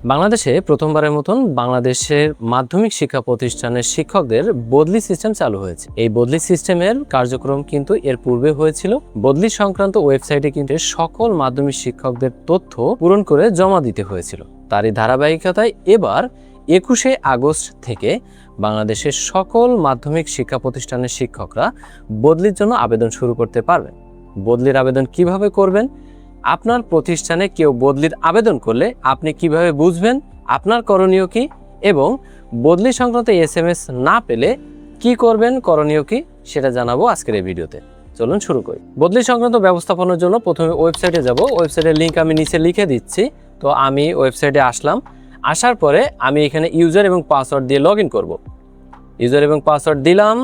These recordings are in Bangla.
বাংলাদেশে প্রথমবারের মতন বাংলাদেশের মাধ্যমিক শিক্ষা প্রতিষ্ঠানের শিক্ষকদের বদলি সিস্টেম চালু হয়েছে। এই বদলি সিস্টেমের কার্যক্রম কিন্তু এর পূর্বে হয়েছিল। বদলি সংক্রান্ত ওয়েবসাইটে কিন্তু সকল মাধ্যমিক শিক্ষকদের তথ্য পূরণ করে জমা দিতে হয়েছিল। তারই ধারাবাহিকতায় এবার 21শে আগস্ট থেকে বাংলাদেশের সকল মাধ্যমিক শিক্ষা প্রতিষ্ঠানের শিক্ষকরা বদলির জন্য আবেদন শুরু করতে পারবেন। বদলির আবেদন কিভাবে করবেন, আপনার প্রতিষ্ঠানে কেউ বদলির আবেদন করলে আপনি কিভাবে বুঝবেন, আপনার করণীয় কি, এবং বদলি সংক্রান্ত SMS না পেলে কি করবেন, করণীয় কি, সেটা জানাবো আজকের এই ভিডিওতে। চলুন শুরু করি। বদলি সংক্রান্ত ব্যবস্থাপনার জন্য প্রথমে ওয়েবসাইটে যাব। ওয়েবসাইটের লিঙ্ক আমি নিচে লিখে দিচ্ছি। তো আমি ওয়েবসাইটে আসলাম। আসার পরে আমি এখানে ইউজার এবং পাসওয়ার্ড দিয়ে লগ ইন করবো। ইউজার এবং পাসওয়ার্ড দিলাম,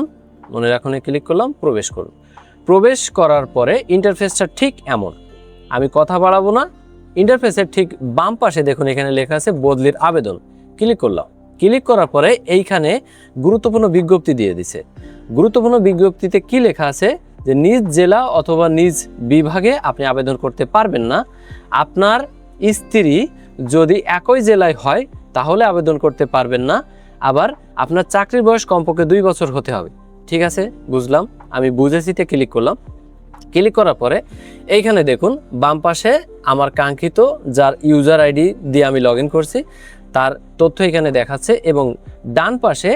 মনে রাখুনে ক্লিক করলাম, প্রবেশ করব। প্রবেশ করার পরে ইন্টারফেসটা ঠিক এমন, আমি কথা বাড়াবো না। ইন্টারফেসের ঠিক বাম পাশে দেখুন এখানে লেখা আছে বদলির আবেদন। ক্লিক করলাম। ক্লিক করার পরে এইখানে গুরুত্বপূর্ণ বিজ্ঞপ্তি দিয়ে দিছে। গুরুত্বপূর্ণ বিজ্ঞপ্তিতে কি লেখা আছে যে নিজ জেলা অথবা নিজ বিভাগে আপনি আবেদন করতে পারবেন না। আপনার স্ত্রী যদি একই জেলায় হয় তাহলে আবেদন করতে পারবেন না। আবার আপনার চাকরির বয়স কমপক্ষে 2 বছর হতে হবে। ঠিক আছে, বুঝলাম, আমি বুঝেছিতে ক্লিক করলাম। ক্লিক করার পরে এইখানে দেখুন বাম পাশে আমার কাঙ্ক্ষিত যার ইউজার আইডি দিয়ে আমি লগ ইন করছি তার তথ্য এখানে দেখাচ্ছে, এবং ডান পাশে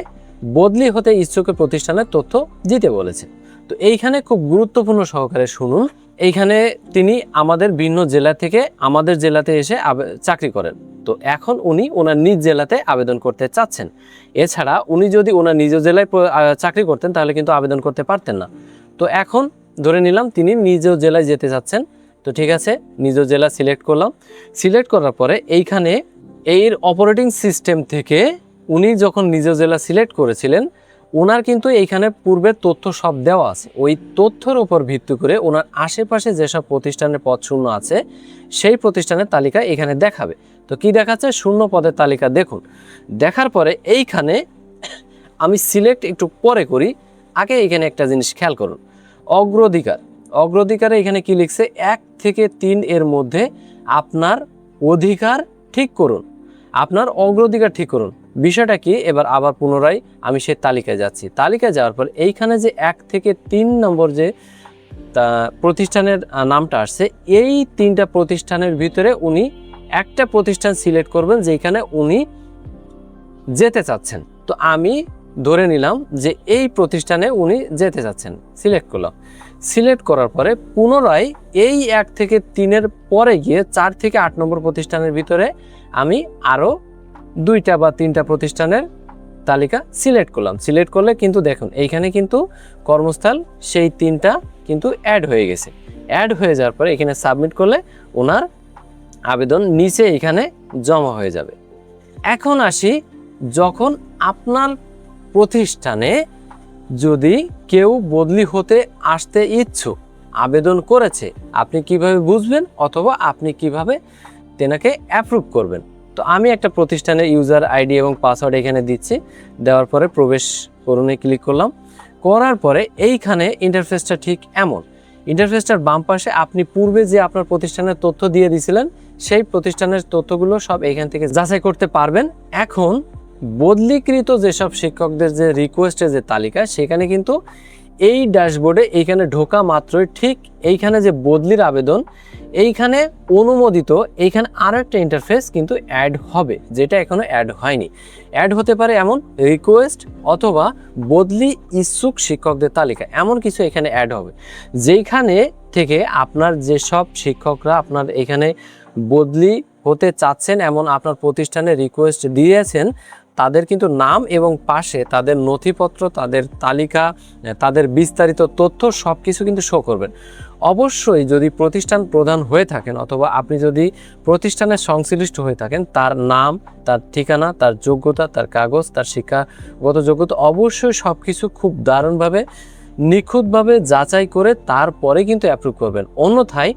বদলি হতে ইচ্ছুক প্রতিষ্ঠানের তথ্য দিতে বলেছে। তো এইখানে খুব গুরুত্বপূর্ণ সহকারে শুনুন। এইখানে তিনি আমাদের ভিন্ন জেলা থেকে আমাদের জেলাতে এসে চাকরি করেন। তো এখন উনি ওনার নিজ জেলাতে আবেদন করতে চাচ্ছেন। এছাড়া উনি যদি ওনার নিজ জেলায় চাকরি করতেন তাহলে কিন্তু আবেদন করতে পারতেন না। তো এখন ধরে নিলাম তিনি নিজ জেলায় যেতে চাচ্ছেন। তো ঠিক আছে, নিজ জেলা সিলেক্ট করলাম। সিলেক্ট করার পরে এইখানে এর অপারেটিং সিস্টেম থেকে উনি যখন নিজ জেলা সিলেক্ট করেছিলেন ওনার কিন্তু এইখানে পূর্বের তথ্য সব দেওয়া আছে। ওই তথ্যের উপর ভিত্তি করে ওনার আশেপাশে যেসব প্রতিষ্ঠানের পদ শূন্য আছে সেই প্রতিষ্ঠানের তালিকা এখানে দেখাবে। তো কি দেখাচ্ছে, শূন্য পদের তালিকা দেখুন। দেখার পরে এইখানে আমি সিলেক্ট একটু পরে করি, আগে এখানে একটা জিনিস খেয়াল করুন, অগ্রাধিকারে এখানে কি লিখছে, 1 থেকে 3 এর মধ্যে আপনার অধিকার ঠিক করুন, আপনার অগ্রাধিকার ঠিক করুন। বিষয়টা কি, এবার আবার পুনরায় আমি সেই তালিকায় যাচ্ছি। তালিকায় যাওয়ার পর এইখানে যে 1 থেকে 3 নম্বর যে প্রতিষ্ঠানের নামটা আসছে, এই 3টা প্রতিষ্ঠানের ভিতরে উনি একটা প্রতিষ্ঠান সিলেক্ট করবেন যেখানে উনি যেতে চাচ্ছেন। তো আমি ধরে নিলাম যে এই প্রতিষ্ঠানে উনি যেতে চাচ্ছেন, সিলেক্ট করলাম। সিলেক্ট করার পরে পুনরায় এই 1 থেকে 3-এর পরে গিয়ে 4 থেকে 8 নম্বর প্রতিষ্ঠানের ভিতরে আমি আরও 2টা বা 3টা প্রতিষ্ঠানের তালিকা সিলেক্ট করলাম। সিলেক্ট করলে কিন্তু দেখুন এইখানে কিন্তু কর্মস্থল সেই 3টা কিন্তু অ্যাড হয়ে গেছে। অ্যাড হয়ে যাওয়ার পরে এখানে সাবমিট করলে ওনার আবেদন নিচে এখানে জমা হয়ে যাবে। এখন আসি, যখন আপনার প্রতিষ্ঠানে যদি কেউ বদলি হতে আসতে ইচ্ছুক আবেদন করেছে, আপনি কিভাবে বুঝবেন অথবা আপনি কিভাবে তেনাকে অ্যাপ্রুভ করবেন? তো আমি একটা প্রতিষ্ঠানের ইউজার আইডি এবং পাসওয়ার্ড এখানে দিচ্ছি। দেওয়ার পরে প্রবেশ করুনে ক্লিক করলাম। করার পরে এইখানে ইন্টারফেসটা ঠিক এমন। ইন্টারফেসটার বাম পাশে আপনি পূর্বে যে আপনার প্রতিষ্ঠানের তথ্য দিয়ে দিয়েছিলেন সেই প্রতিষ্ঠানের তথ্যগুলো সব এখান থেকে যাচাই করতে পারবেন। এখন বদলিকৃত যেসব শিক্ষকদের যে রিকোয়েস্টের যে তালিকা, সেখানে কিন্তু এই ড্যাশবোর্ডে এইখানে ঢোকা মাত্রই ঠিক এইখানে যে বদলির আবেদন এইখানে অনুমোদিত, এইখানে আরও একটা ইন্টারফেস কিন্তু অ্যাড হবে, যেটা এখনো অ্যাড হয়নি। অ্যাড হতে পারে এমন রিকোয়েস্ট অথবা বদলি ইচ্ছুক শিক্ষকদের তালিকা, এমন কিছু এখানে অ্যাড হবে, যেখানে থেকে আপনার যেসব শিক্ষকরা আপনার এখানে বদলি হতে চাচ্ছেন এমন আপনার প্রতিষ্ঠানে রিকোয়েস্ট দিয়েছেন তাদের কিন্তু নাম এবং পাশে তাদের নথিপত্র, তাদের তালিকা, তাদের বিস্তারিত তথ্য সব কিছু কিন্তু শো করবেন। অবশ্যই যদি প্রতিষ্ঠান প্রধান হয়ে থাকেন অথবা আপনি যদি প্রতিষ্ঠানের সংশ্লিষ্ট হয়ে থাকেন, তার নাম, তার ঠিকানা, তার যোগ্যতা, তার কাগজ, তার শিক্ষাগত যোগ্যতা অবশ্যই সব কিছু খুব দারুণভাবে নিখুঁতভাবে যাচাই করে তারপরে কিন্তু অ্যাপ্রুভ করবেন। অন্যথায়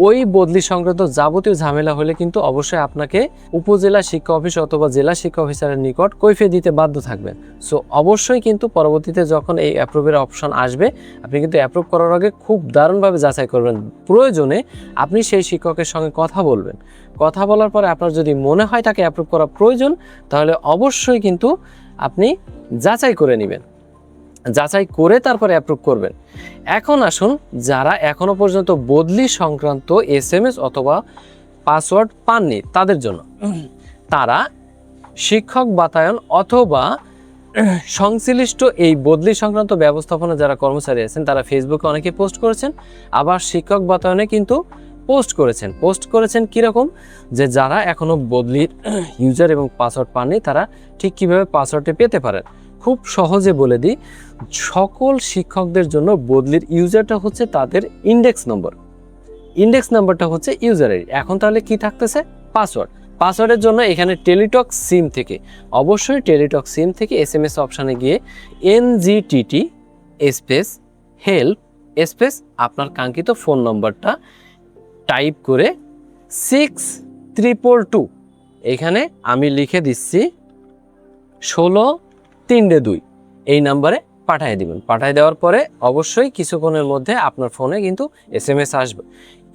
ওই বদলি সংক্রান্ত যাবতীয় ঝামেলা হলে কিন্তু অবশ্যই আপনাকে উপজেলা শিক্ষা অফিস অথবা জেলা শিক্ষা অফিসারের নিকট কৈফিয়ত দিতে বাধ্য থাকবেন। সো অবশ্যই কিন্তু পরবর্তীতে যখন এই অ্যাপ্রুভের অপশন আসবে আপনি কিন্তু অ্যাপ্রুভ করার আগে খুব দারুণভাবে যাচাই করবেন। প্রয়োজনে আপনি সেই শিক্ষকের সঙ্গে কথা বলবেন। কথা বলার পরে আপনার যদি মনে হয় তাকে অ্যাপ্রুভ করা প্রয়োজন, তাহলে অবশ্যই কিন্তু আপনি যাচাই করে নেবেন, যাচাই করে তারপরে অ্যাপ্রুভ করবেন। এখন আসুন, যারা এখনো পর্যন্ত বদলি সংক্রান্ত SMS অথবা পাসওয়ার্ড পাননি তাদের জন্য, তারা শিক্ষক বাতায়ন অথবা সংশ্লিষ্ট এই বদলি সংক্রান্ত ব্যবস্থাপনা যারা কর্মচারী আছেন তারা ফেসবুকে অনেকে পোস্ট করেছেন, আবার শিক্ষক বাতায়নে কিন্তু পোস্ট করেছেন কীরকম, যে যারা এখনো বদলির ইউজার এবং পাসওয়ার্ড পাননি তারা ঠিক কীভাবে পাসওয়ার্ডটি পেতে পারেন। খুব সহজে বলে দিই, সকল শিক্ষকদের জন্য বদলির ইউজারটা হচ্ছে তাদের ইন্ডেক্স নাম্বারটা হচ্ছে ইউজার আইডি। এখন তাহলে কি থাকতেছে? পাসওয়ার্ডের জন্য এখানে টেলিটক সিম থেকে, অবশ্যই টেলিটক সিম থেকে SMS অপশানে গিয়ে NGTT স্পেস হেল্প স্পেস আপনার কাঙ্ক্ষিত ফোন নম্বরটা টাইপ করে 6322, এখানে আমি লিখে দিচ্ছি 16322, এই নাম্বারে পাঠিয়ে দিবেন। পাঠিয়ে দেওয়ার পরে অবশ্যই কিছুক্ষণের মধ্যে আপনার ফোনে কিন্তু SMS আসবে।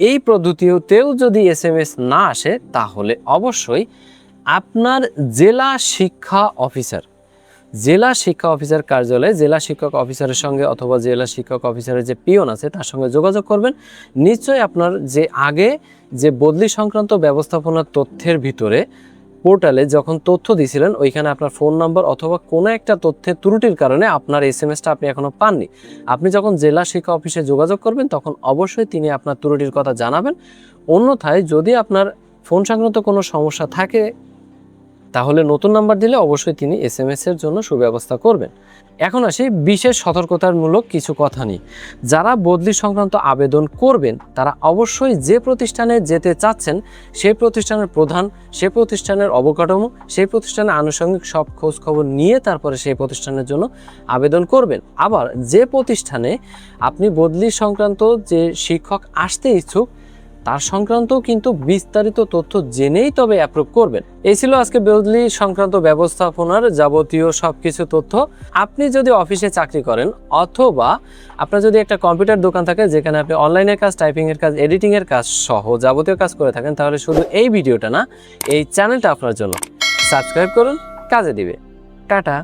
এই পদ্ধতিতেও যদি SMS না আসে তাহলে অবশ্যই আপনার জেলা শিক্ষা অফিসার কার্যালয়ে জেলা শিক্ষক অফিসারের সঙ্গে অথবা জেলা শিক্ষক অফিসারের যে পিয়ন আছে তার সঙ্গে যোগাযোগ করবেন। নিশ্চয়ই আপনার যে আগে যে বদলি সংক্রান্ত ব্যবস্থাপনার তথ্যের ভিতরে পোর্টালে যখন তথ্য দিয়েছিলেন ওইখানে আপনার ফোন নাম্বার অথবা কোনো একটা তথ্যের ত্রুটির কারণে আপনার SMSটা আপনি এখনও পাননি। আপনি যখন জেলা শিক্ষা অফিসে যোগাযোগ করবেন তখন অবশ্যই তিনি আপনার ত্রুটির কথা জানাবেন। অন্যথায় যদি আপনার ফোন সংক্রান্ত কোনো সমস্যা থাকে তাহলে নতুন নাম্বার দিলে অবশ্যই তিনি SMS-এর জন্য সুব্যবস্থা করবেন। এখন আসি বিশেষ সতর্কতামূলক কিছু কথা নিয়ে। যারা বদলি সংক্রান্ত আবেদন করবেন তারা অবশ্যই যে প্রতিষ্ঠানে যেতে চাচ্ছেন সেই প্রতিষ্ঠানের প্রধান, সেই প্রতিষ্ঠানের অবকাঠামো, সেই প্রতিষ্ঠানের আনুষঙ্গিক সব খোঁজ খবর নিয়ে তারপরে সেই প্রতিষ্ঠানের জন্য আবেদন করবেন। আবার যে প্রতিষ্ঠানে আপনি বদলি সংক্রান্ত যে শিক্ষক আসতে ইচ্ছুক তার সংক্রান্ত কিন্তু বিস্তারিত তথ্য জেনেই তবে অ্যাপ্রুভ করবেন। এই ছিল আজকে বদলি সংক্রান্ত ব্যবস্থাপনার যাবতীয় সবকিছু তথ্য। আপনি যদি অফিসে চাকরি করেন অথবা আপনার যদি একটা কম্পিউটার দোকান থাকে যেখানে আপনি অনলাইনের কাজ, টাইপিংয়ের কাজ, এডিটিংয়ের কাজ সহ যাবতীয় কাজ করে থাকেন তাহলে শুধু এই ভিডিওটা না, এই চ্যানেলটা আপনার জন্য। সাবস্ক্রাইব করুন, কাজে দিবে। টাটা।